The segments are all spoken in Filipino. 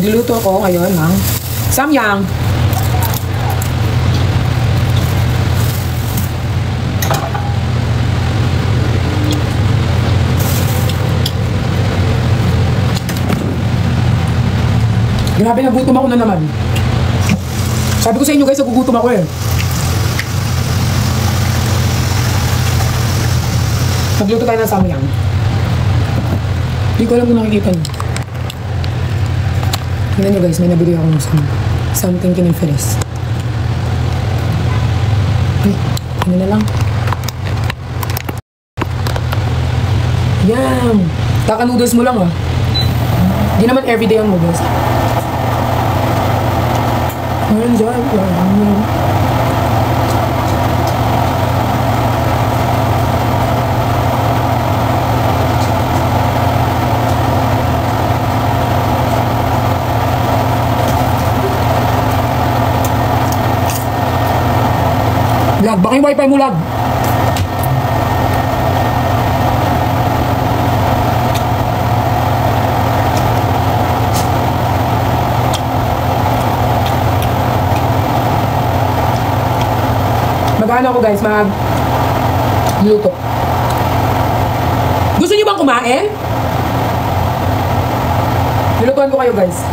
Magluluto ako ngayon ng samyang. Grabe, nagutom ako na naman. Sabi ko sa inyo guys, nagugutom ako eh. Magluto tayo ng samyang. Hindi ko alam kung nakikita nyo. Tignan nyo guys, may nabili ako ng something kinifilis. Ay, ano na lang. Yum! Kaka-noodles mo lang ah. Hindi naman everyday ang noodles. Ayun dyan. Lag, baka yung wifi mo lag. Mag-ano ako guys, mag-luto. Gusto niyo bang kumain? Nilutuan ko kayo guys.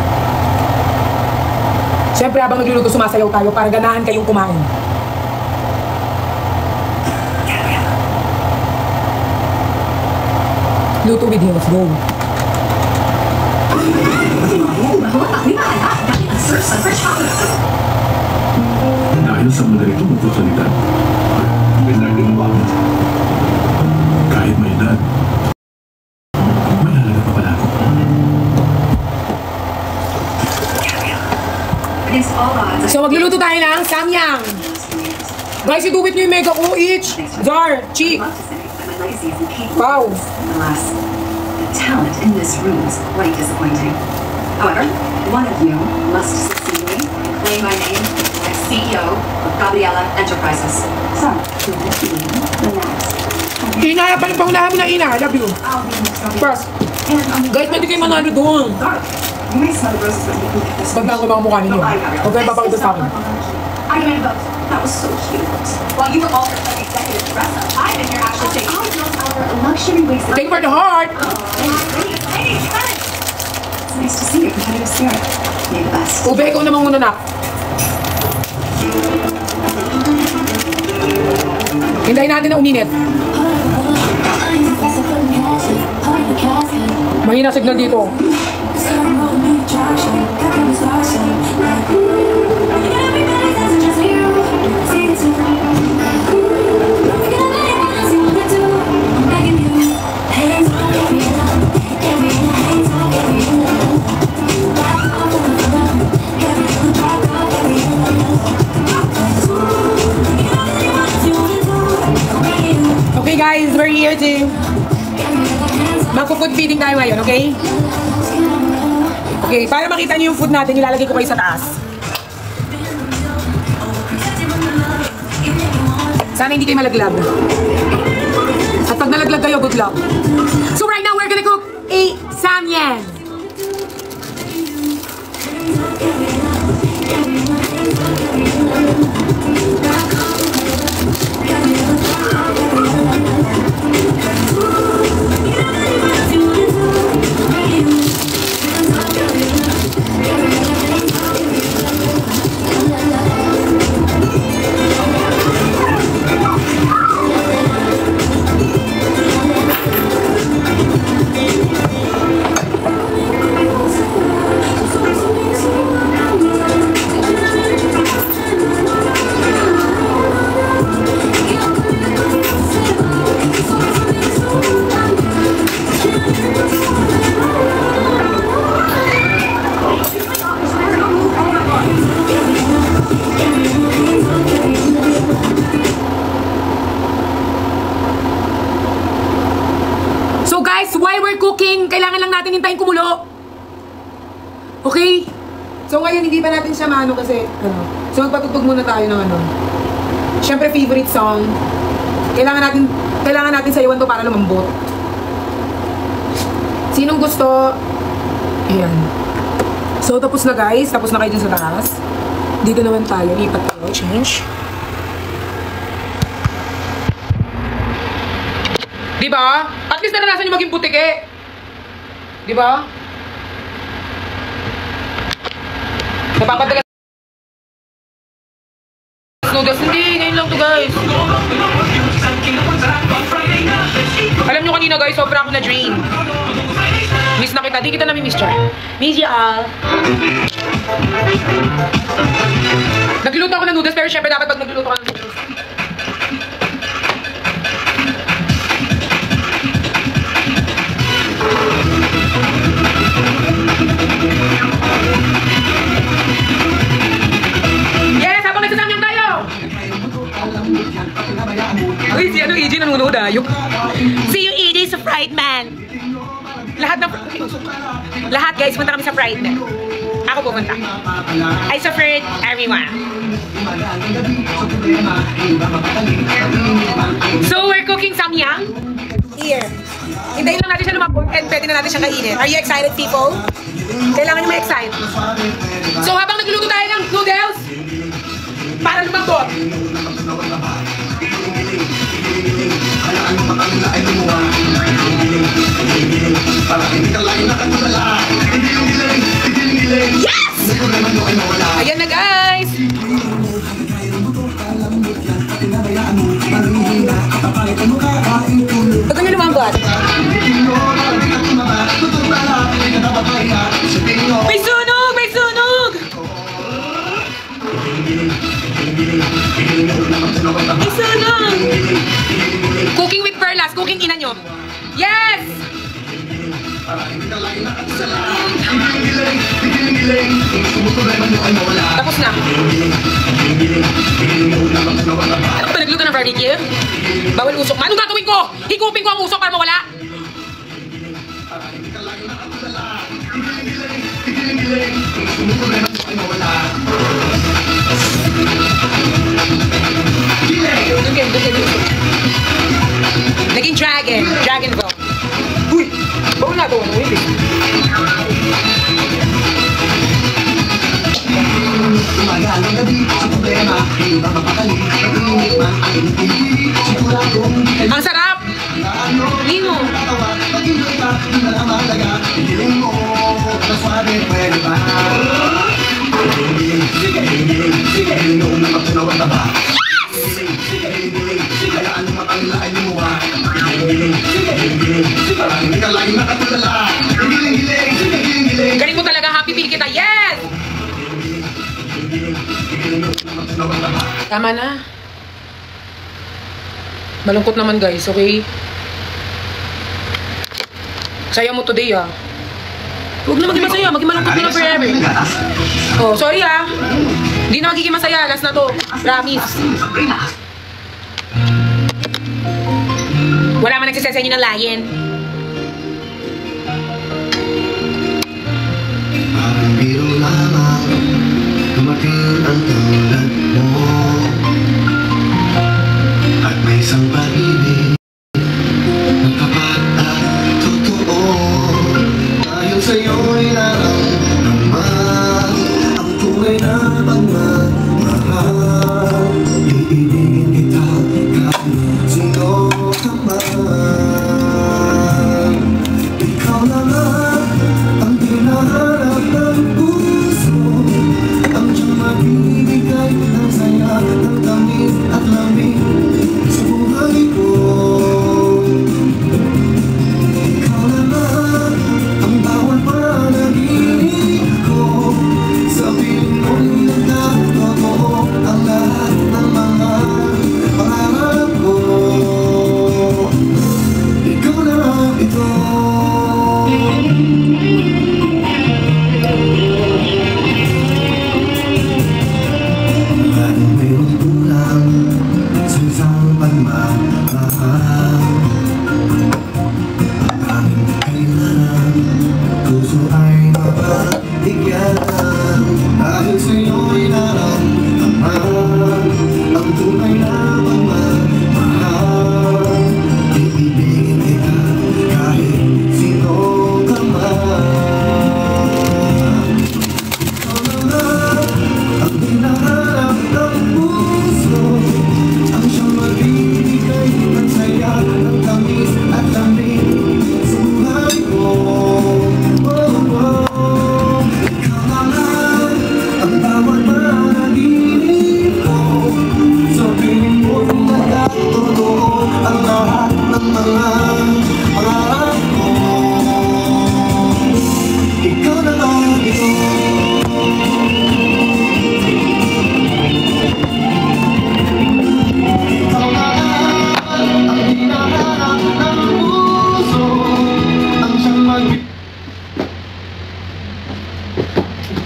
Siyempre habang nagluluto sumasayaw tayo para ganahan kayong kumain. Luto with heels, go. Dahil sa mga ito magsasalita, kahit may edad, malalaga pa pala ako. So magluluto tayo ng samyang. Guys, iduwit nyo yung mega ko each. Jar, cheek. Wow. The talent in this room is quite disappointing. However, one of you must succeed me and claim my name as CEO of Gabriela Enterprises. So, who will be the next? Ina, pangunahan mo na Ina. I love you. First. Guys, pwede kayo manalo doon. You may smell the roses, but you can get this. Pagdaan ko bang mukha ninyo? Huwag kayo papakita sa akin. I mean, that was so cute. While you were all for like executive dress up, I've been here actually taking. I built our luxury waist. Take for the heart. It's nice to see your competitive spirit. You're the best. Ube, ikaw naman muna na. Hintayin natin na uminit. Mahina signal dito. Okay guys, we're here to magpo-food feeding tayo ngayon, okay? Okay, para makita niyo yung food natin, ilalagay ko kayo sa taas. Sana hindi kayo malaglag. At pag nalaglag kayo, good luck. So right now, we're gonna cook a samyang. Kailangan lang natin hintayin kumulo. Okay? So ngayon hindi pa natin siya maano kasi so magpatugtog muna tayo ng syempre favorite song. Kailangan natin sayawan to para lumambot. Sinong gusto? Ayan. So, tapos na guys. Tapos na kayo dyan sa taas. Dito naman tayo. Lipat tayo. Change. Diba? At least naranasan nyo maging putike. Diba? Napapadalas noodles. Hindi, ngayon lang to guys. Alam nyo kanina guys, sobra ako na drain. Miss na kita. Di kita nami-miss, Char. Miss you all. Nagluluto ako ng noodles, pero syempre dapat pag nagluluto ka ng noodles. Yes! Habang nagsasamyang tayo! Uy, si ano, EJ nanonood ah. See you, EJ, sa Fried Man. Lahat guys, punta kami sa Fried Man. Ako pupunta. I suffered everyone. So, we're cooking samyang. Here. Hintayin lang natin siya lumabot and pwede na natin siya kainin. Are you excited, people? Kailangan nyo ma-excite. So, habang nagluluto tayo ng noodles, para lumabot. Yes! Ayan na, guys! Bago nyo lumambot. May sunog! May sunog! May sunog! Cooking with Perlas. Cooking ina nyo. Yes! Tapos na. Ano ba nagluto ng barbecue? Bawal usok. Anong gagawin ko? Higupin ko ang usok para mawala? Naging dragon. Dragon bone. Uy! Bawal na ito. Ang sarap! Limo! Galing mo talaga, happy feel kita. Yes! Tama na. Malungkot naman guys, okay? Saya mo today ah. Huwag na maging masaya, maging malungkot na lang forever. Oh, sorry ah. Hindi na magiging masaya, last na to. Promise. Wala man nagsisesa inyo ng layin. Parang biro lamang dumating ang tulad mo. At may isang pag-ibig na tapat at totoo. Dahil sa'yo'y naramdaman ang tunay na pagmamahal. Iibigin kita kahit sino ka man.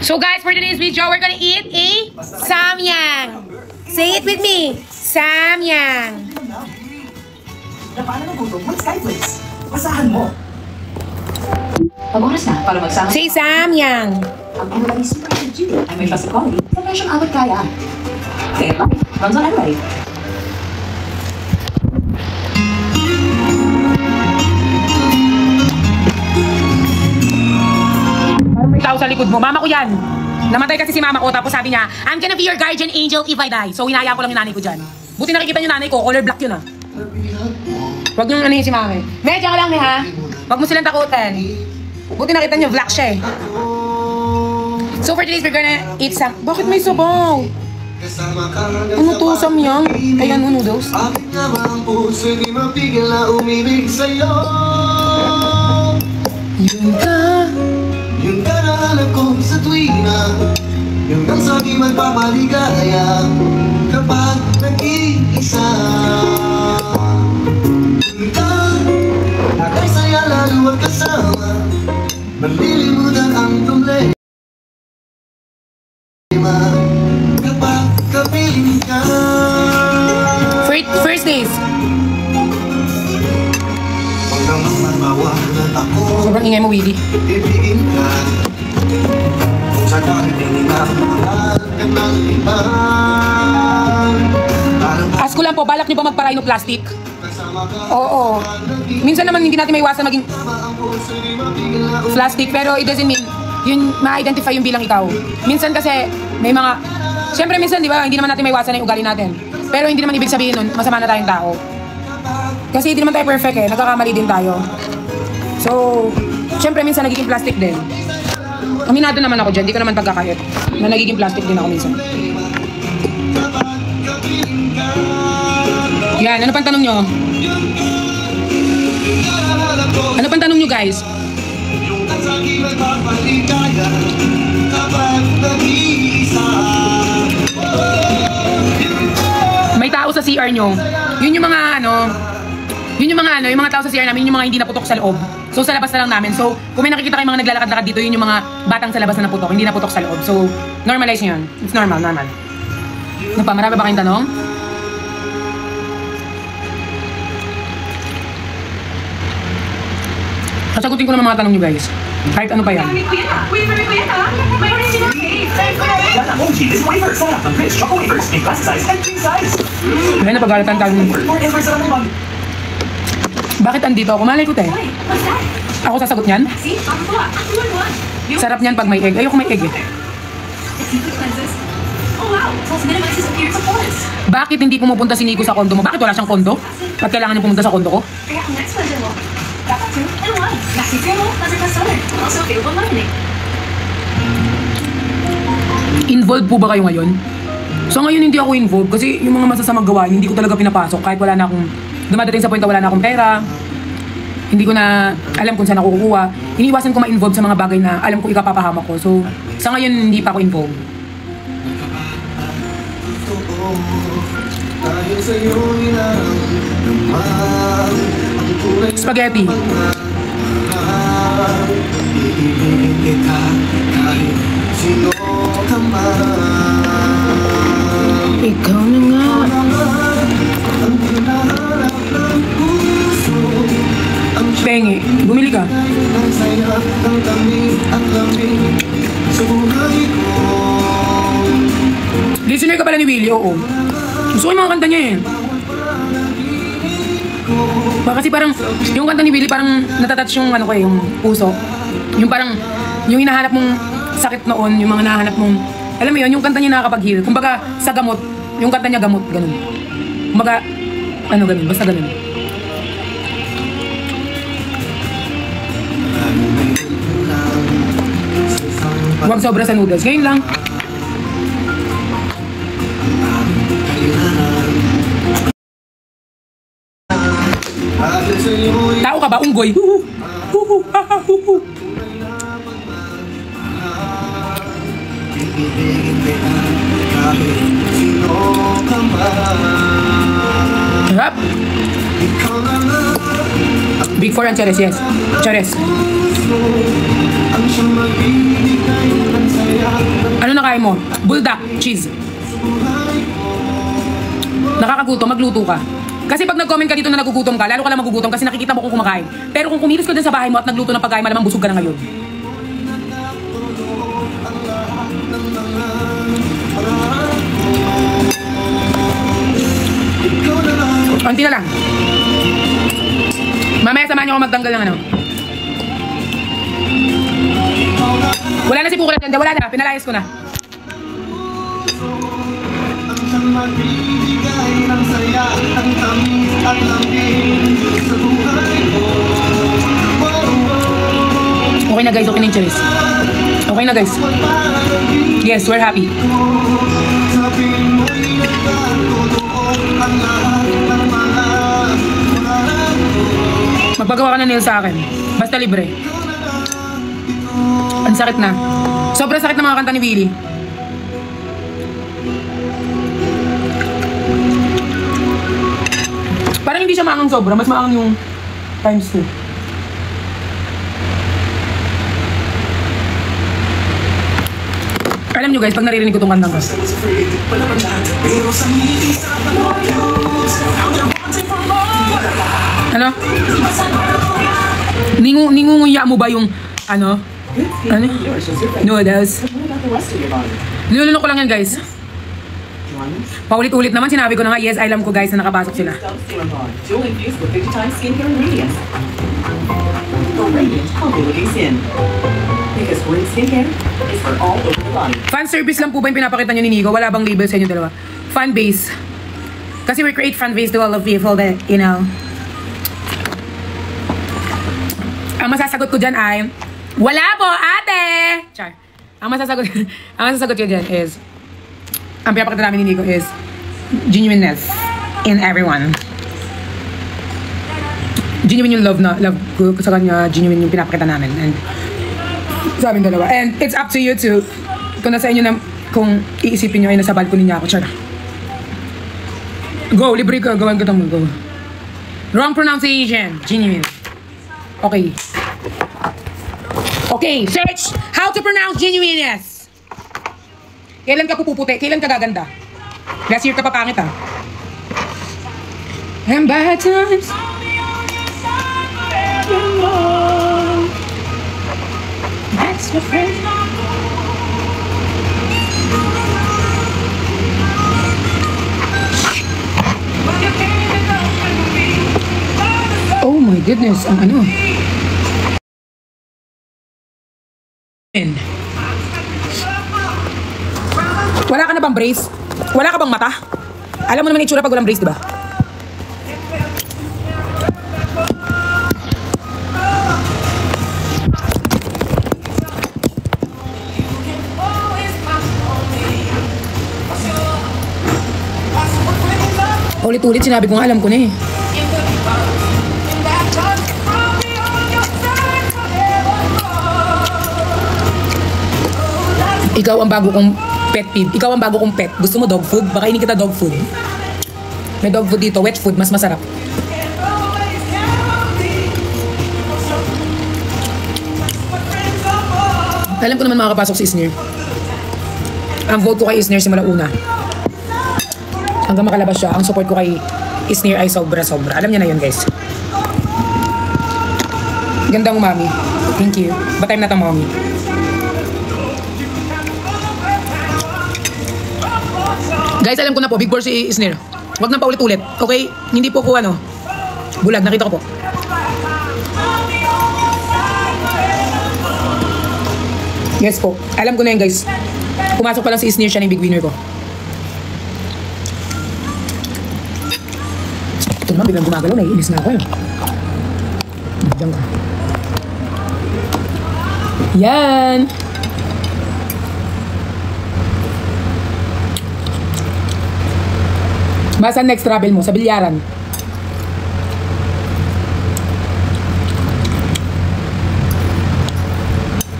So guys, for today's video, we're gonna eat a samyang. Say it with me. Samyang. Paano nagutom? Mag-Skyflakes. Basahan mo. Pag oras na para magsama. Say samyang. Ang Emily Super Energy ay may fast quality sa presyong awat kaya. Say it live. Runs on Emily. May tao sa likod mo. Mama ko yan. Namatay kasi si mama ko. Tapos sabi niya, I'm gonna be your guardian angel if I die. So hinaya ko lang yung nanay ko dyan. Buti nakikita yung nanay ko. Color black yun ah. Huwag nyo anahin si mami. Medyo ka lang ha. Huwag mo silang takutin. Buti nakita nyo, black siya eh. So for today's, we're gonna eat some... Bakit may sabaw? Ano to, samyang? Ayan, noodles. Bakit nga ba ang puso di mapigil na umibig sa'yo? Yun ka. Yung kanahanap ko sa tuwina, yung nang sa'kin magpapaligaya kapag nag-iisa. Yung ka, nakay saya lalo at kasama, malilimutan ang problema kapag kapiling ka. First days. Huwag namang magbawalan ako, Sobrang ingay mo, Willie. ibigin ka. Kung sa darating na mahal ka ng iba, parang Ask ko lang po, balak nyo ba magpa-rhinoplastic? kasama ka. Oo. Minsan naman hindi natin maiwasan maging Ang puso di mapigil na plastic, pero it doesn't mean yun ma-identify yung bilang ikaw. Minsan kasi may mga... Siyempre minsan, di ba, hindi naman natin maiwasan na yung ugali natin. Pero hindi naman ibig sabihin nun, masama na tayong tao. Kasi hindi naman tayo perfect eh, nagkakamali din tayo. So, siyempre minsan nagiging plastic din. Aminado naman ako dyan, di ko naman pagkakait na nagiging plastic din ako minsan. Yan, ano pang tanong nyo? Ano pang tanong nyo guys? yung nang sa'kin magpapaligaya kapag nag-iisa. May tao sa CR nyo. Yun yung mga yung mga tao sa CR namin, yun yung mga hindi naputok sa loob. So sa labas na lang namin. So kung may nakikita kayong mga naglalakad-lakad dito, yun yung mga batang sa labas na naputok, hindi naputok sa loob. So normalize nyo yun. It's normal. Ano pa, marami ba kayong tanong? Sasagutin ko naman mga tanong nyo guys. Kahit ano pa yan. May original cake. Yan ang OG Liz Wafer. Sarap ng Chris Choco Wafers in classic size and king size. Ngayon na pagkalatan tayo. Forever sarap naman. Bakit andito ako? Malay ko te. What's that? Ako sasagot niyan? See? Actual one. Sarap niyan pag may egg. Ayoko may egg eh. It's seafood cleanses. Oh wow. Plus minimizes appearance of pores. Bakit hindi pumupunta si Nico sa kondo mo? Bakit wala siyang kondo? Ba't kailangan niya pumunta sa kondo ko? Kaya ang next pleasure mo. Dapat 2 and 1. Maxi Zero, Pleasure Plus Summer. Also available learning. Involved po ba kayo ngayon? So ngayon hindi ako involved kasi yung mga masasamang gawain hindi ko talaga pinapasok kahit wala na akong dumadating sa point na wala na akong pera. Hindi ko na alam kung saan ako kukuha. Iniiwasan ko ma-involve sa mga bagay na alam ko ikapapahamak ko. So sa ngayon hindi pa ako involved. Dahil sa'yo'y naramdaman ang tunay na Spaghetti. pagmamahal. Iibigin kita kahit sino ka man. Ikaw na nga. Ang hinahanap ng puso, ang Pengi, bumili ka. ng saya ng tamis at lamig sa buhay ko. Listener ka pala ni Willie, oo. Gusto ko yung mga kanta niya eh. Kasi parang, yung kanta ni Willie parang natatouch yung ano ko eh, yung puso. Yung parang, yung hinahanap mong sakit noon, yung mga nahanap mong, alam mo yun, yung kanta niya nakakapag-heal. Kumbaga, sa gamot, yung kanta niya gamot, ganun. Kumbaga, ano ganun, basta ganun. Huwag sobra sa noodles. Ngayon lang. Dahil sa'yo'y Tao ka ba? Unggoy. Huhu. Huhu. Huhu. ibigin kita kahit sino ka man. Sarap. Ikaw na nga Big 4 ang chares, yes. Chares. puso, ang siyang magbibigay ng saya kakain mo? Bulldog, cheese. Nakakagutom, magluto ka. Kasi pag nag-comment ka dito na nagugutom ka, lalo ka lang magugutom kasi nakikita mo kung kumakain. Pero kung kumilos ka dyan sa bahay mo at nagluto ng pagkain, malamang busog ka na ngayon. Konti na lang. Mamaya samahan niyo ako magtanggal ng ano. Wala na si Pukulat dyan, wala na, pinalayas ko na. Magbibigay ng saya, ang tamis at lambing sa buhay ko. Okay na guys, okay na yung charis. Okay na guys. Yes, we're happy. Sabihin mo'y nagkatotoo ang lahat ng mga pangarap ko. Magpagawa ka na nail sa akin. Basta libre. Ang sakit na. Sobrang sakit na mga kanta ni Willie. Parang hindi siya maangang sobra. Mas maangang yung times 2. Alam nyo guys, pag naririnig ko itong kantang ka. Ano? Ningunguya mo ba yung ano? Ano? Noodles. Nilulunok ko lang yan guys. Paulit-ulit naman, sinabi ko na nga, yes, alam ko guys na nakapasok sila. Fan service lang po ba yung pinapakita nyo ni Nico? Wala bang label sa inyo dalawa? Fan base. Kasi we create fan base to all of people that, you know. Ang masasagot ko dyan ay, wala po, ate! Char. Ang masasagot ko dyan is, ang pinapakita namin ni Nico is genuineness in everyone. Genuine yung love ko sa kanya, genuine yung pinapakita namin. And sa amin dalawa. And it's up to you to, kung nasa inyo na, kung iisipin nyo ay nasa balcony niya ako. Char. Go, libre ka, gawan ka tamo, go. Wrong pronunciation, genuine. Okay. Okay, search how to pronounce genuineness. Kailan ka pupuputi? Kailan ka gaganda? Last year ka pa pangit ah. And bad times. That's your friend. Oh my goodness, ang ano. Wala ka na bang brace? Wala ka bang mata? Alam mo naman itsura pag walang brace, diba? Ulit-ulit sinabi ko nga, alam ko na eh. Ikaw ang bago kong pet peeve. Ikaw ang bago kong pet. Gusto mo dog food? Baka hindi kita dog food. May dog food dito. Wet food. Mas masarap. Alam ko naman makakapasok si Isnir. Ang vote ko kay Isnir simula una. Hanggang makalabas siya, ang support ko kay Isnir ay sobra-sobra. Alam niya na yun, guys. Ganda mo, mami. Thank you. Ba time na tang, mami? Guys, alam ko na po, big boss si Isnir. Huwag nang paulit-ulit. Okay? Hindi po ko ano. Bulag, nakita ko po. Yes po. Alam ko na yun, guys. Pumasok pa lang si Isnir, siya na yung big winner ko. Ito naman, biglang gumagalaw. Naiinis na ako yun. Diyan ka. Yan! Basta next travel mo, sa Bilyaran.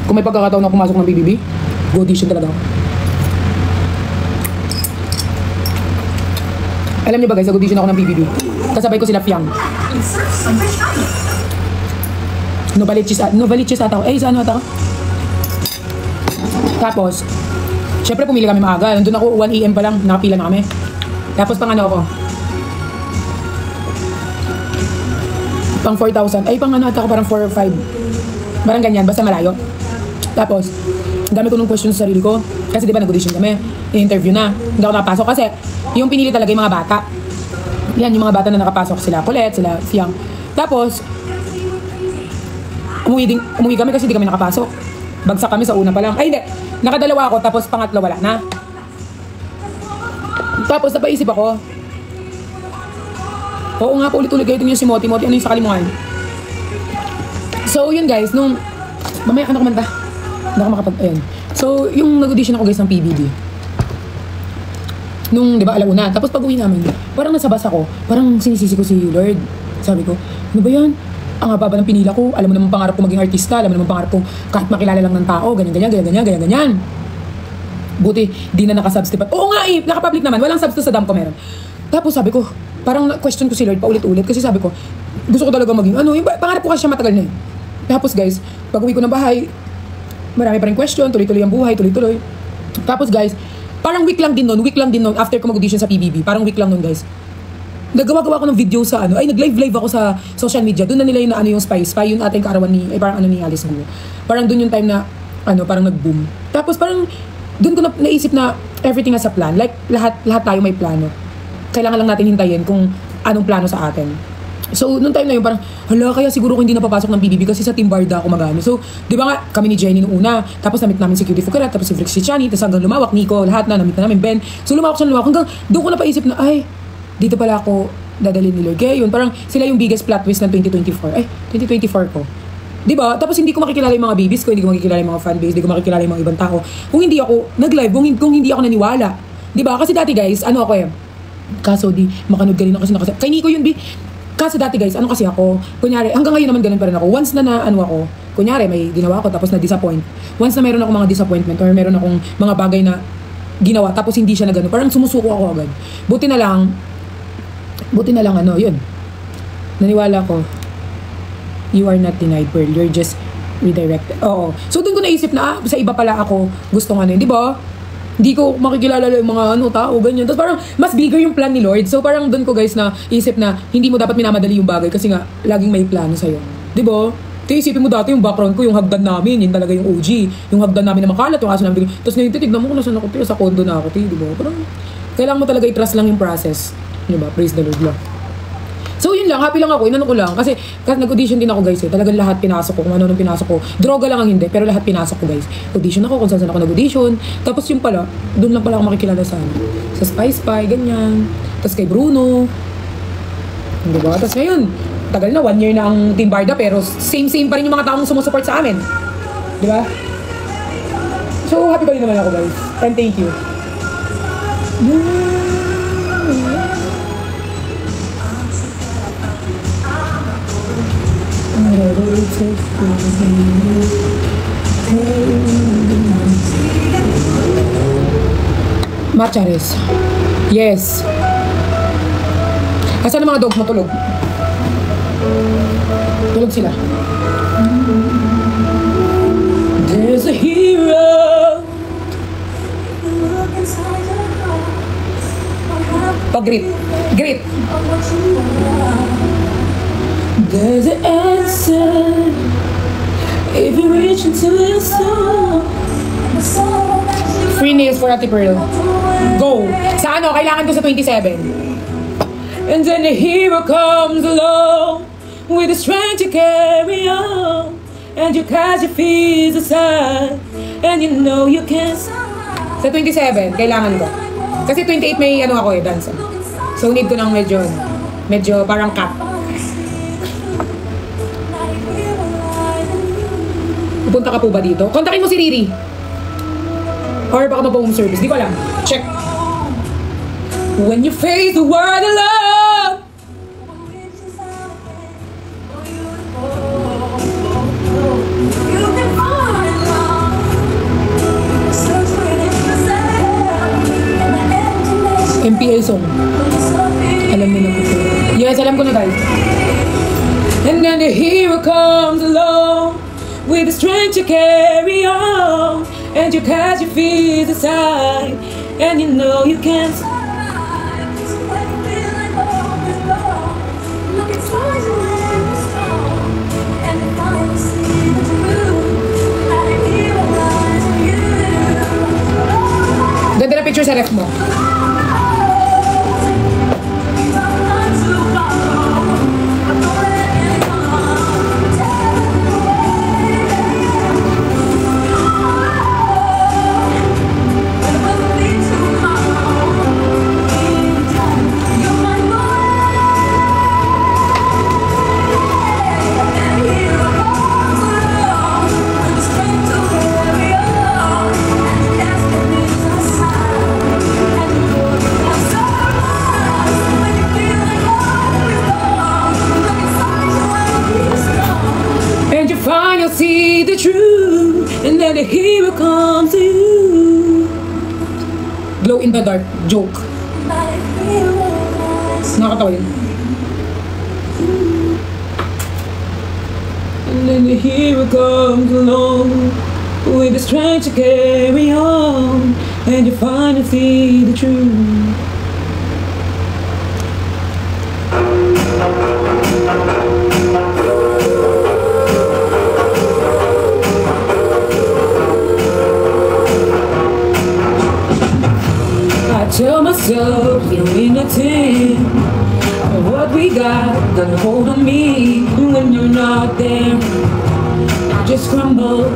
Kung may pagkakataon na pumasok ng BBB, go audition talaga ako. Alam niyo ba guys, nag-audition ako ng BBB. Kasabay ko sila Fiang. Novaliches ata ako. Eh, sa ano ata ako? Tapos, Siyempre pumili kami maaga. Nandun ako 1 AM pa lang, nakapila na kami. Tapos pang ano ako? Pang 4,000. Ay, pang ano ata ako, parang 4 or 5. Parang ganyan, basta malayo. Tapos, ang dami ko nung question sa sarili ko. Kasi di ba nag-audition kami, i-interview na. Hindi ako nakapasok kasi yung pinili talaga yung mga bata. Yan, yung mga bata na nakapasok, sila Colette, sila Fiang. Tapos, umuwi kami kasi di kami nakapasok. Bagsak kami sa una pa lang. Ay, hindi. Nakadalawa ako, tapos pangatlo wala na. Tapos, napaisip ako, oo nga po, ulit-ulit kayo ito yung si Moti. Moti, ano yung sa kalimuhan? So, yun guys, nung mamaya ka na kumanta. Hindi ako makapag, ayun. So, yung nag-audition ako guys ng PBB. Nung, di ba, alauna. Tapos pag uwi namin, parang nasa bus ako. Parang sinisisi ko si Lord. Sabi ko, ano ba yan? Ang haba ng pinila ko. Alam mo naman pangarap ko maging artista. Alam mo naman pangarap ko kahit makilala lang ng tao. Ganyan. Buti, di na nakasubscribe. Oo nga eh, nakapublic naman. Walang subscribe sa dam ko meron. Tapos sabi ko, parang question ko si Lord paulit-ulit. Kasi sabi ko, gusto ko talaga maging ano. Yung pangarap ko kasi siya matagal na eh. Tapos guys, pag uwi ko ng bahay, marami pa rin question, tuloy-tuloy ang buhay, tuloy-tuloy. Tapos guys, parang week lang din nun, after ko mag-audition sa PBB, parang week lang nun guys. Nagawa-gawa ko ng video sa ano, ay nag-live ako sa social media, doon na nila yung ano yung Spy, yung ating kaarawan ni, ay parang ano ni Alice Guo. Parang doon yung time na, ano, parang nag-boom. Tapos parang, doon ko naisip na everything has a plan, like lahat tayo may plano. Kailangan lang natin hintayin kung anong plano sa atin. So, nung time na yun, parang, hala, kaya siguro ko hindi napapasok ng PBB kasi sa Team Barda ako magano. So, di ba nga, kami ni Jenny nung una, tapos namit namin si Cutie Fukarat, tapos si Frick si Chani, tapos hanggang lumawak, Nico, lahat na, namit na namin, Ben. So, lumawak, hanggang doon ko napaisip na, ay, dito pala ako dadalhin ni Lord. Kaya yun, parang sila yung biggest plot twist ng 2024. Ay, 2024 ko. Di ba? Tapos hindi ko makikilala yung mga babies ko, hindi ko makikilala yung mga fanbase, hindi ko makikilala yung mga ibang tao. Kung hindi ako nag-live, kung hindi ako naniwala. Di ba? Kasi dati guys, ano ako eh, kaso di, makanood ka rin ako kasi kay Nico yun, Kasi dati guys, ano kasi ako, kunyari, hanggang ngayon naman ganun pa rin ako. Once na ano ako, kunyari may ginawa ako tapos na-disappoint. Once na meron ako mga disappointment or meron akong mga bagay na ginawa tapos hindi siya na ganun, parang sumusuko ako agad. Buti na lang ano, yun. Naniwala ko, you are not denied, Pearl. You're just redirected. Oo. So doon ko naisip na, sa iba pala ako gustong ano yun, di ba? Hindi ko makikilala yung mga ano, tao, ganyan. Tapos parang mas bigger yung plan ni Lord. So parang doon ko guys na isip na hindi mo dapat minamadali yung bagay kasi nga laging may plano sa'yo. Diba? Kaya isipin mo dati yung background ko, yung hagdan namin, yun talaga yung OG. Yung hagdan namin na makalat, yung aso namin. Tapos ngayon titignan mo kung nasan ako, sa condo na ako, diba? Parang kailangan mo talaga i-trust lang yung process. Diba? Praise the Lord lang. So yun lang, happy lang ako, inano ko lang. Kasi nag-audition din ako guys eh. Talagang lahat pinasok ko, kung ano pinasok ko. Droga lang ang hindi, pero lahat pinasok ko guys. Audition ako, kung saan ako nag-audition. Tapos yung pala, doon lang pala ako makikilala sa Spy, ganyan. Tapos kay Bruno. Diba? Tapos ngayon, tagal na, 1 year na ang Team Barda, pero same pa rin yung mga taong sumusupport sa amin. Diba? So happy pa rin naman ako guys. And thank you. Machares. Yes. Asan ang mga dogs matulog? Tulog sila. There's a hero. Pag-greet. Greet. There's an answer if you reach into your soul. Free nails for Ate Pearl. Go! Sa ano? Kailangan ko sa 27. And then the hero comes along with the strength to carry on. And you cast your fears aside. And you know you can. Sa 27, kailangan ko. Kasi 28 may ano ako eh, dance. So need ko ng medyo parang cut. Pupunta ka po ba dito? Kontakin mo si Riri. Or baka mapa-home service. Di ko alam. Check. When you face the world alone. MPL song. Alam mo na po. Yes, alam ko na guys. And then the hero comes along with the strength to carry on. and you catch your feet aside, and you know you can't. Ganda na picture sa ref mo. See the truth, and then the hero comes to you. Glow in the dark joke. Nakakatawa yun. And then the hero comes along with the strength to carry on, and you finally see the truth. Tell myself you ain't nothing. What we got gonna hold on me when you're not there. I just crumble.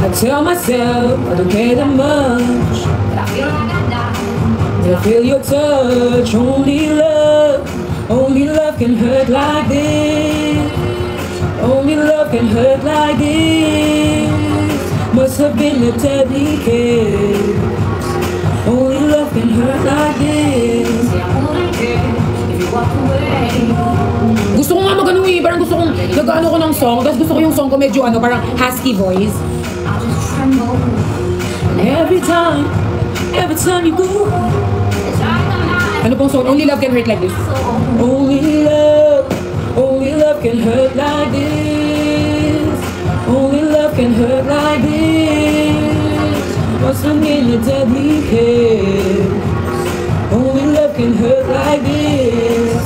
I tell myself I don't care that much, but I feel like I die. I feel your touch. Only love can hurt like this. Only love can hurt like this. Must have been a deadly kiss. Only love can hurt like this. Gusto ko nga mag-ano eh, parang gusto kong nag-ano ko ng song, tapos gusto ko yung song ko medyo ano, parang husky voice. Every time you go. Ano pong song? Only love can hurt like this. Only love can hurt like this. Only love can hurt like this. What's the meaning of deadly kiss? Only love can hurt like this.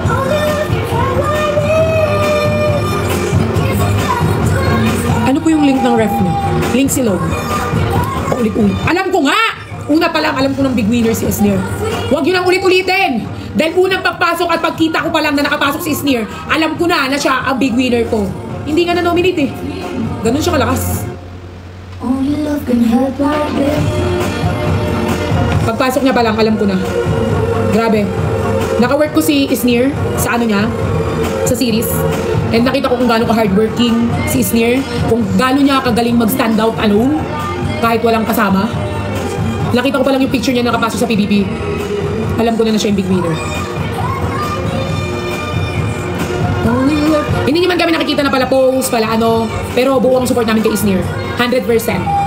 Only love can hurt like this. Ano po yung link ng ref niyo? Link si Log. Ulit-ulit. Alam ko nga! Una pa lang, alam ko ng big winner si Isnir. Huwag yun ang ulit-ulitin! Dahil unang pagpasok at pagkita ko pa lang na nakapasok si Isnir, alam ko na siya ang big winner ko. Hindi nga na-nominate eh. Ganun siya kalakas. Only love can hurt like this. Pagpasok niya pa lang, alam ko na. Grabe. Naka-work ko si Isnir sa ano niya, sa series. And nakita ko kung gaano ka-hardworking si Isnir. Kung gaano niya kagaling mag-stand out alone, kahit walang kasama. Nakita ko pa lang yung picture niya nakapasok sa PBB. Alam ko na siya yung big winner. Hindi naman kami nakikita na pala post, pala ano, pero buo ang support namin kay Isnir. 100%.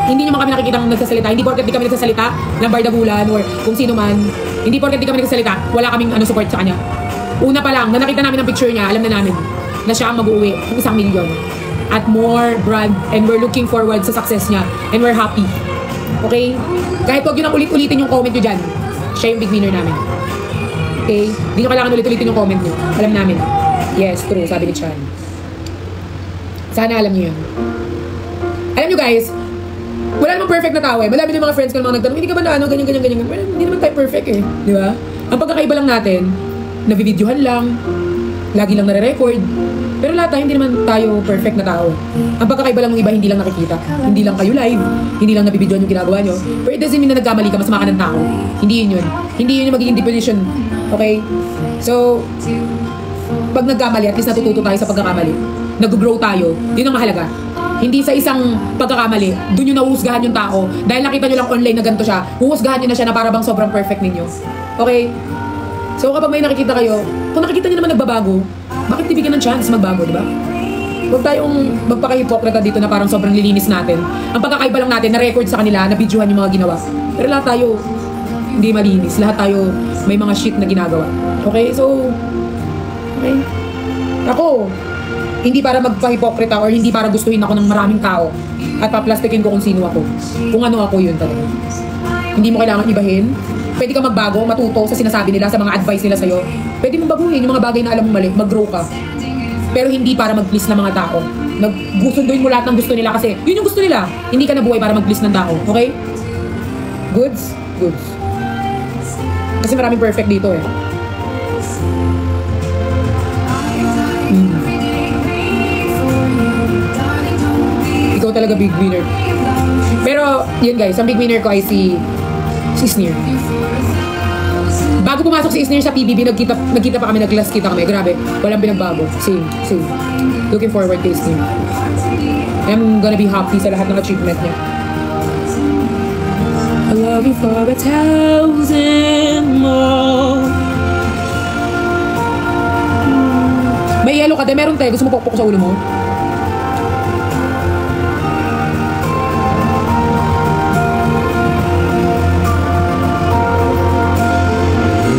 Hindi naman kami nakikita ng nagsasalita. Hindi porket di kami nagsasalita ng Bardagulan or kung sino man. Hindi porket di kami nagsasalita, wala kaming ano support sa kanya. Una pa lang, na nakita namin ang picture niya, alam na namin na siya ang mag-uwi ng 1 milyon. At more brand, and we're looking forward sa success niya. And we're happy. Okay? Kahit huwag yun ang ulit-ulitin yung comment nyo dyan, siya yung big winner namin. Okay? Hindi nyo kailangan ulit-ulitin yung comment nyo. Alam namin. Yes, true, sabi ni Chan. Sana alam niyo yun. Alam niyo guys, wala namang perfect na tao eh. Malami ng mga friends ko na mga nagtanong, hindi ka ba na ano, ganyan. Well, hindi naman tayo perfect eh. Di ba? Ang pagkakaiba lang natin, nabibidyohan lang, lagi lang nare-record. Pero lahat tayo, hindi naman tayo perfect na tao. Ang pagkakaiba lang ng iba, hindi lang nakikita. Hindi lang kayo live, hindi lang nabibidyohan yung ginagawa nyo. Pero it doesn't mean na nagkamali ka, masama ka ng tao. Hindi yun yun. Hindi yun yung magiging definition. Okay? So, pag nagkamali, at least natututo tayo sa pagkakamali. Nag-grow tayo. Yun ang mahalaga. Hindi sa isang pagkakamali, doon yung nahuhusgahan yung tao. Dahil nakita nyo lang online na ganito siya, huhusgahan nyo na siya na para bang sobrang perfect ninyo. Okay? So kapag may nakikita kayo, kung nakikita nyo naman nagbabago, bakit tibigyan ng chance magbago, di ba? Huwag tayong magpaka-hipokrita dito na parang sobrang lilinis natin. Ang pagkakaiba lang natin, na-record sa kanila, na-videohan yung mga ginawa. Pero lahat tayo, hindi malinis. Lahat tayo may mga shit na ginagawa. Okay? So, okay. Ako, Hindi para magpa-hipokrita or hindi para gustuhin ako ng maraming tao at paplastikin ko kung sino ako. Kung ano ako, yun talaga. Hindi mo kailangan ibahin. Pwede ka magbago, matuto sa sinasabi nila, sa mga advice nila sa'yo. Pwede mong baguhin yung mga bagay na alam mong mali, mag-grow ka. Pero hindi para mag-please ng mga tao. Gusunduin mo lahat ng gusto nila kasi yun yung gusto nila. Hindi ka nabuhay para mag-please ng tao. Okay? Goods? Goods. Kasi maraming perfect dito eh. Ikaw talaga big winner. Pero, yun guys, ang big winner ko ay si Sneer. Bago pumasok si Sneer sa PBB, nagkita pa kami, nag-last kita kami. Grabe, walang pinagbago. Same. Looking forward kay Sneer. I'm gonna be happy sa lahat ng achievement niya. I love you for 1,000 more. May yellow ka din, meron tayo. Gusto mo pokpok sa ulo mo?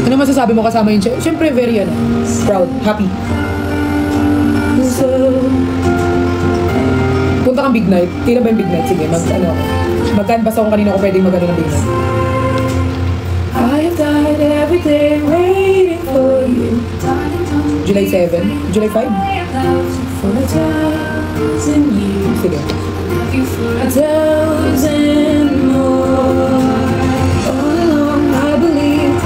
Ano masasabi mo kasama yun? Siyempre, very proud, happy. So, punta kang big night. Tila ba yung big night? Sige, mag-canvas ako kanina ko pwedeng mag-ano ng big night. I have died every day waiting for you. July 7? July 5? For 1,000 years. Sige. 1,000 more. All along I believe.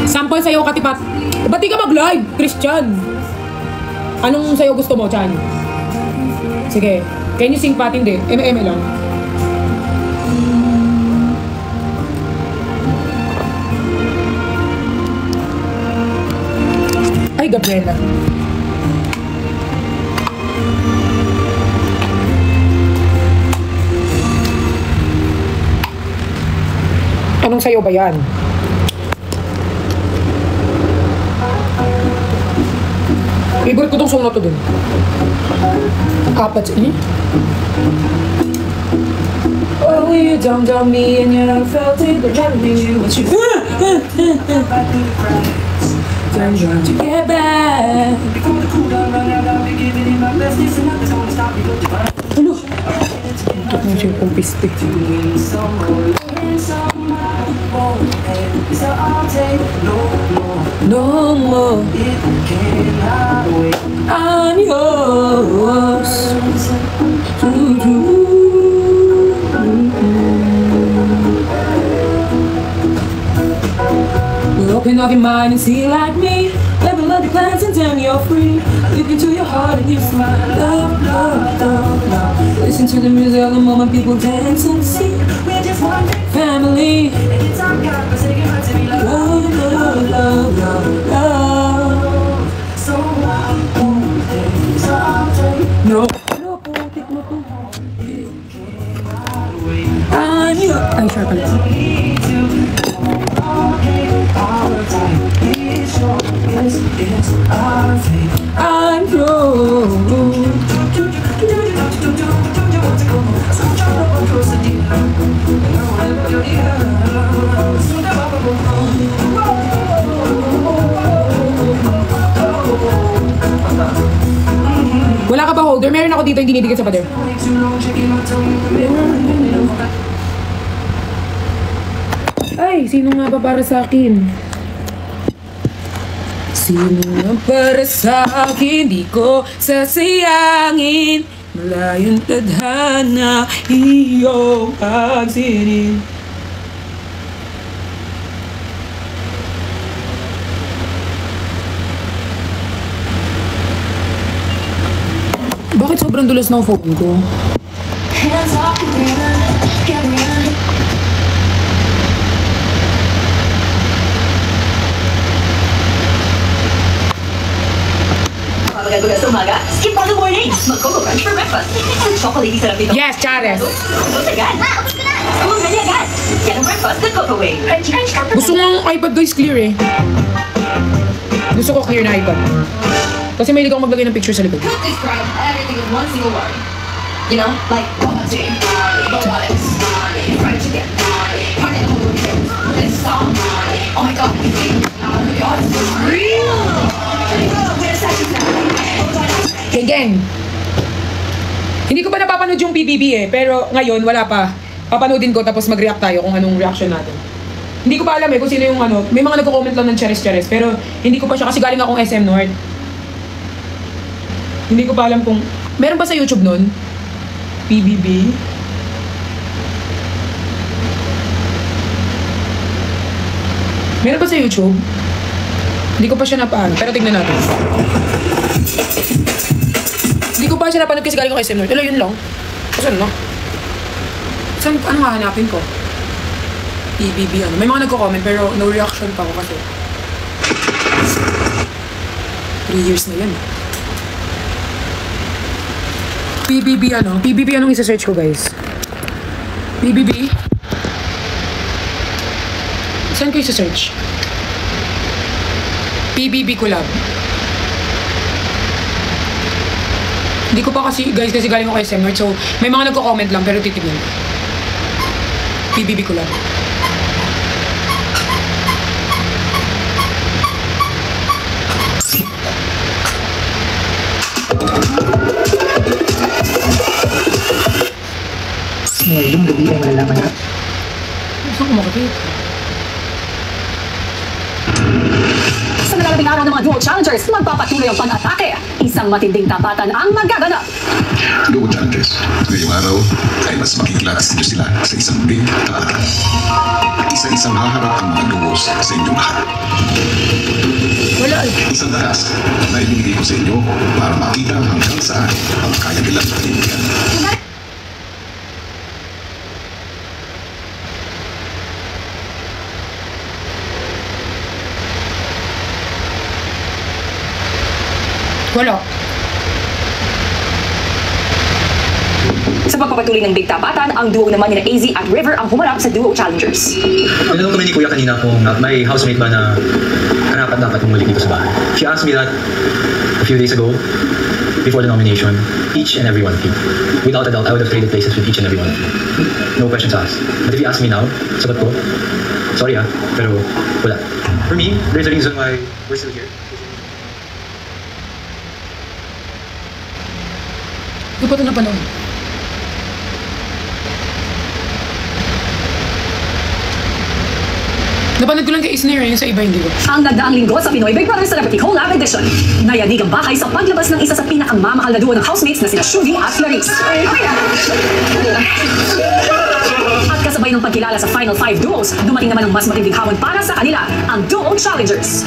Sample sa'yo, Katipat. Ba't di ka mag-live, Christian? Anong sa'yo gusto mo, Chan? Sige. Can you sing Pat? Hindi. M lang. Ay, Gabriela. Anong sayo ba yan? Favorite ko tong song na to dun. Apat siya. Oh, you dumped on me and you never felt it, but never knew you what you I'm trying to get back. Ano? Ito na siya pong piste. No more. I'm yours. Open up your mind and see like me. Level up your plans and then you're free. Look into your heart and you smile. Love, love, love, love. Listen to the music of the moment people dance and sing. We're just one family. Love, love, love, love, love. So I won't take. No. I'm your. Ay, sure pala. I'm yours. Wala ka ba holder? Meron ako dito yung dinidikit sa pader. Ay, sino nga ba para sa akin? Sino nga para sa akin? Di ko sasayangin. Malayong tadhana, iyong pagsinin. Bakit sobrang dulas ng phone ko? Hands off the river, get me under. Pagkagulas sa umaga, skip on the morning. Mag-Coco Crunch for breakfast. Ang chocolate sarap nito. Yes, Chares! Ubus agad. Ubus ka na! Umagali agad. Yan ang breakfast the Coco way. Crunchy crunch ka. Gusto mo ang iPad guys, clear eh. Gusto ko clear na iPad. Kasi may hindi akong maglagay ng picture sa likod. Describe everything in one single word. You know, like robotic, robotics, fried chicken, pineapple, this song. Oh my god, you think, oh my god, it's real. Where's that? Geng. Hindi ko pa napapanood yung PBB pero ngayon wala pa. Papanoodin ko tapos mag-react tayo kung anong reaction natin. Hindi ko pa alam kung sino yung may mga nagko-comment lang ng Charis pero hindi ko pa siya kasi galing akong SM North. Hindi ko pa alam kung meron ba sa YouTube nun? PBB. Meron ba sa YouTube? Hindi ko pa siya napaan, pero tignan natin. Hindi ko pa siya napanood kasi galing ko kay SM North. Wala, yun lang. Saan na? Saan, ano nga hanapin ko? PBB ano. May mga nagko-comment pero no reaction pa ako kasi 3 years na yan. PBB ano? PBB anong isa-search ko guys? PBB? Saan ko isa-search? PBB collab. Hindi ko pa kasi, guys, kasi galing ako kay SM North. So, may mga nagko-comment lang, pero titignan. PBB collab. Ngayong gabi ay malalaman na. Saan ko makakita? Sa nalalabing araw ng mga duo challengers, magpapatuloy ang pag-atake. Isang matinding tapatan ang magaganap. Duo challenges. Ngayong araw ay mas makikilakas nyo sila sa isang big tapatan. Isa-isang haharap ang mga duos sa inyong lahat. Wala. Isang task na ibinigay ko sa inyo para makita hanggang saan ang kaya nilang panindigan. Wala. Sa pagpapatuloy ng big tapatan, ang duo naman nila AZ at River ang humarap sa duo challengers. Tinanong kami ni Kuya kanina kung may housemate ba na karapat dapat bumalik dito sa bahay. She asked me that a few days ago, before the nomination, each and every one of you. Without a doubt, I would have traded places with each and every one of you. No questions asked. But if you ask me now, sagot ko, sorry pero wala. For me, there's a reason why we're still here. Hindi ko ito napanood. Napanood ko lang kay Isner yun sa iba hindi ko. Ang nagdaang linggo sa Pinoy Big Brother Celebrity Collab Edition. Nayanig ang bakay sa paglabas ng isa sa pinakamamahal na duo ng housemates na sina Shuvi at Clarice. At kasabay ng pagkilala sa Final 5 duos, dumating naman ang mas matinding hamon para sa kanila, ang Duo Challengers.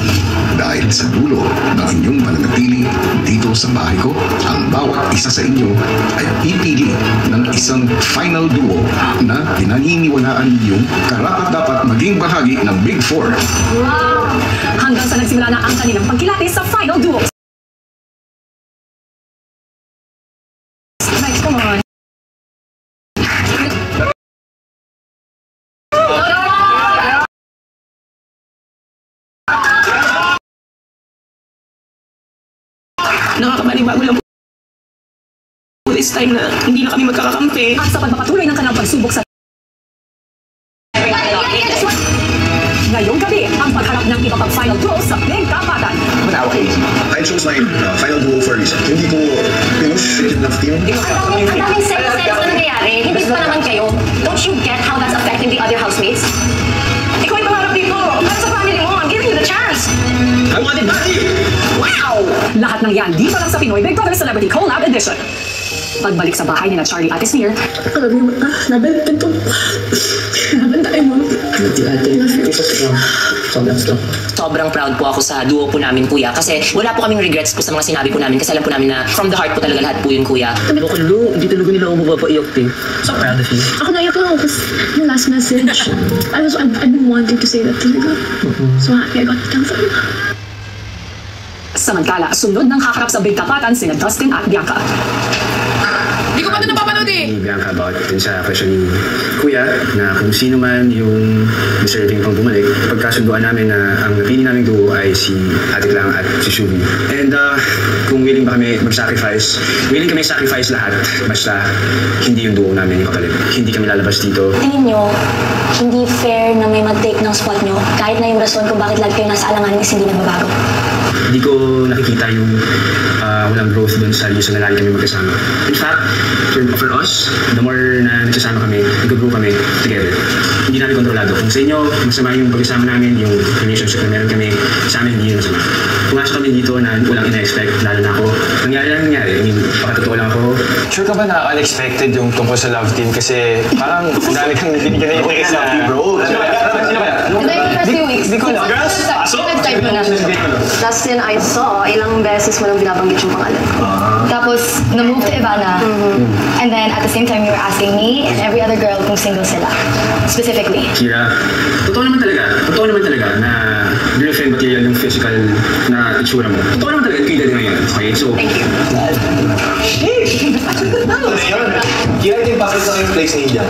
Dahil sa dulo ng inyong pananatili dito sa bahay ko, ang bawat isa sa inyo ay pipili ng isang final duo na pinaniniwalaan niyong karapat-dapat maging bahagi ng Big Four. Wow! Hanggang sa nagsimula na ang kanilang pagkilati sa Final Duos. Nice, come on. Nakakabalibago lang po this time na hindi na kami magkakakampi. At sa pagpapatuloy ng kanilang pagsubok sa ngayong gabi, ang pagharap ng iba pang final duo sa Big Tapatan. Manawa, I chose my final duo for a reason. Hindi ko pinush yung love team. Ang daming sense na nangyayari. Hindi pa naman kayo. Don't you get how that's affecting the other housemates? Ikaw yung pangarap dito. Para sa family mo, I'm giving you the chance. I wanted back here! Wow! Lahat ng yan dito lang sa Pinoy Big Brother Celebrity Collab Edition. Pagbalik sa bahay ni na Charlie at Sneer, Sabi mo, nabantan to. Nabantan mo. Sobrang proud po ako sa duo po namin, kuya. Kasi wala po kaming regrets po sa mga sinabi po namin. Kasi alam po namin na from the heart po talaga lahat po yun, kuya. Bakalo, hindi talaga nila ako mapapaiyak, te. So proud of you. Ako naiyak lang ako kasi yung last message. I've been wanting to say that talaga. So happy I got to tell them. samantala sunod ng haharap sa Big Tapatan sina Dustin at Bianca. Hindi ko pa ito napapanood eh. ni Bianca about dun sa question ni Kuya na kung sino man yung deserving pang bumalik. Pagkasunduan namin na ang napili naming duo ay si Ate Clang at si Shubi. And kung willing ba kami mag-sacrifice, willing kami sacrifice lahat. Basta hindi yung duo namin ipapalit. Hindi kami lalabas dito. Tingin nyo, hindi fair na may mag-take ng spot nyo kahit na yung rason kung bakit lagi kayo nasa alangan is hindi nagbabago. Hindi ko nakikita yung walang growth dun sa reason na lagi kami magkasama. In fact, for us, the more na nagsasama kami, nag-grow kami together. Hindi namin kontrolado. Kung sa inyo, masama yung pagkasama namin, yung relationship na meron kami, sa amin hindi yun masama. Pumasok kami dito na walang ina-expect, lalo na ako. Nangyari lang nangyari. I mean, pakatotoo lang ako. Sure ka ba na unexpected yung tungkol sa love team? Kasi parang ang dami kang binigyan na yung isa. Bro, sino ba yan? First few weeks. Di ko lang. Girls, Nag-type mo na. Last scene I saw, ilang beses mo nang binabanggit yung pangalan ko. Tapos, na-move to Ivana. And then, at the same time, you were asking me and every other girl kung single sila. Specifically. Kira, totoo naman talaga na girlfriend material yung physical na itsura mo. Totoo naman talaga, kaya din ngayon. Okay, so... Thank you. Kira, ito yung bakit sa yung place ni India.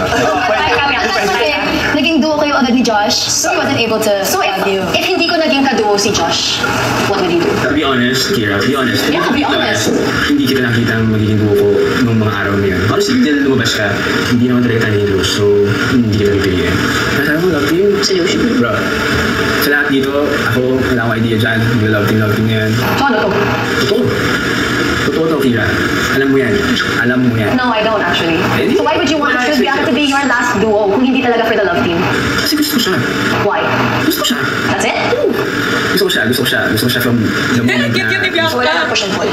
Naging duo kayo agad ni Josh, so he wasn't able to love you. If hindi ko naging kaduo si Josh, what would you do? To be honest, Kira, be honest. Yeah, be honest. Hindi kita nakita ang magiging duo ko nung mga araw na yun. Honestly, hindi lumabas ka, hindi naman talaga tayo nilo, so hindi kita pipiliin. Nasaan mo, love team? Solution. Bro, sa lahat dito, ako, wala akong idea dyan. Hindi love team na yan. So ano to? Totoo to, Kira. Alam mo yan. No, I don't actually. So why would you want Bianca to be your last duo kung hindi talaga for the love team? Kasi gusto ko siya. Why? Gusto ko siya. That's it? Gusto ko siya from the moment na... So wala na push and pull.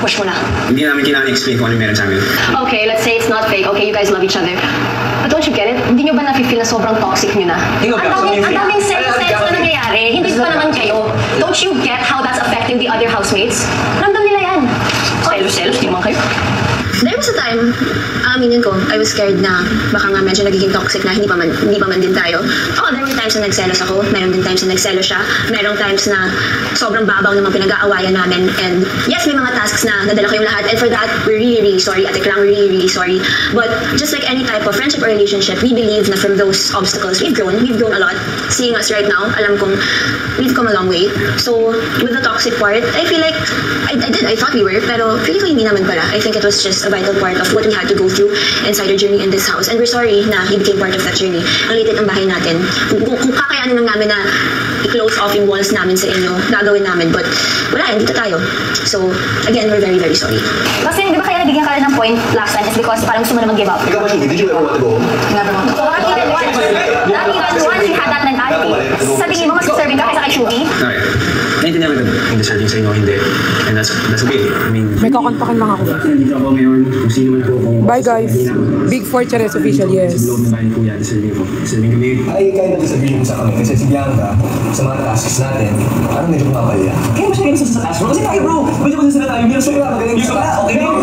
Push mo na. Hindi namin kailangan explain kung ano meron sa amin. Okay, let's say it's not fake. Okay, you guys love each other. But don't you get it? Hindi nyo ba nafe-feel na sobrang toxic nyo na? Ang daming sex na nangyayari. Hindi pa naman kayo. Don't you get how that's affecting the other housemates? Ramdam nila yan. Selos, di naman kayo. There was a time, aminin ko, I was scared na baka nga medyo nagiging toxic na hindi pa man din tayo. There were times na nagselos ako, meron din times na nagselos siya, merong times na sobrang babaw ng mga pinag-aawayan namin. And yes, may mga tasks na nadala ko yung lahat. And for that, we're really, really sorry. Ate Clang, we're really, really sorry. But just like any type of friendship or relationship, we believe na from those obstacles, we've grown a lot. Seeing us right now, alam kong we've come a long way. So, with the toxic part, I feel like, I thought we were, pero feeling ko hindi naman pala. I think it was just a vital part of what we had to go through inside our journey in this house. And we're sorry na he became part of that journey. Ang litit ang bahay natin. Kung kakayanin lang namin na i-close off yung walls namin sa inyo, gagawin namin. But wala, dito tayo. So, again, we're very, very sorry. Kasi di ba kaya nabigyan ka rin ng point last time is because parang gusto mo na mag-give up. Ikaw ba, Shubi? Did you ever want to go? Never want to go. Not even once you had that mentality. Sa tingin mo, mas deserving ka kaysa kay Shubi? Okay. Naintindihan ko kung deserving sa inyo o hindi. And that's okay. I mean... May kakontakin lang ako. Nandito ako ngayon, kung sino man po. Bye guys. Big Fortress official, yes. Loob na bahay ni Kuya, deserving ko. Deserving kami. Ay, kaya nag-sabihin mo sa kami kasi si Bianca, sa mga tasks natin, parang medyo kumapalya. Kaya mo siya ganun sa taas, bro. Kasi tayo, bro. Medyo kasi sila tayo. Yung sila, magaling yung sila. Okay na yun.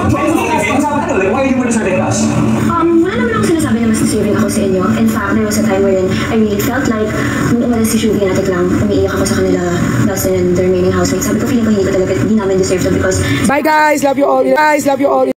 Why are you more deserving us? Wala naman ako sinasabi na mas deserving ako sa inyo. In fact, there was a time wherein I really felt like nung umalis si Shubi at Ate Clang, umiiyak ako sa kanila, Dustin and the remaining housemates. Sabi ko, feeling ko hindi namin deserve to because... Bye guys, love you all.